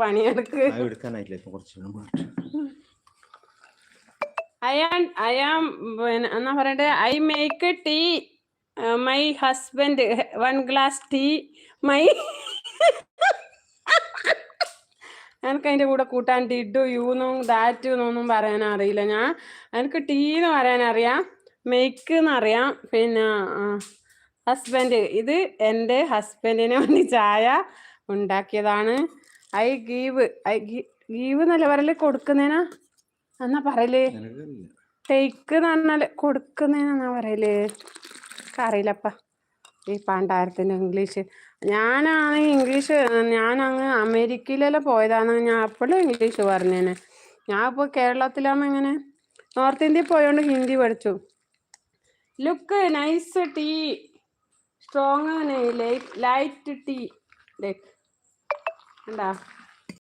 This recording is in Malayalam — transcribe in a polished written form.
പണിയെടുക്ക്. I am എന്നാ പറയണ്ടേ, I make tea my husband 1 glass tea my. എനിക്ക് അതിൻ്റെ കൂടെ കൂട്ടാൻ ഡിഡു യൂന്നും ദാറ്റ് എന്നൊന്നും പറയാൻ അറിയില്ല. എനിക്ക് ടീ എന്ന് പറയാൻ അറിയാം, മെയ്ക്ക് എന്നറിയാം, പിന്നെ ഹസ്ബൻഡ്. ഇത് എൻ്റെ ഹസ്ബൻഡിന് വേണ്ടി ചായ ഉണ്ടാക്കിയതാണ്. ഐ ഗീവ് എന്നല്ല പറയല്, കൊടുക്കുന്നേനാ എന്നാ പറയല്, ടേക്ക് എന്ന് പറഞ്ഞാൽ കൊടുക്കുന്നേനാ പറയല്, അറിയില്ലപ്പ ഈ പണ്ടാരത്തിൻ്റെ ഇംഗ്ലീഷ്. ഞാനങ്ങ് അമേരിക്കയിലെല്ലാം പോയതാണ്, ഞാൻ അപ്പോഴും ഇംഗ്ലീഷ് പറഞ്ഞേനെ. ഞാൻ ഇപ്പോൾ കേരളത്തിലാകുമ്പോൾ ഇങ്ങനെ നോർത്ത് ഇന്ത്യയിൽ പോയോണ്ട് ഹിന്ദി പഠിച്ചു. Look nice tea, strong light tea. ഉണ്ടാ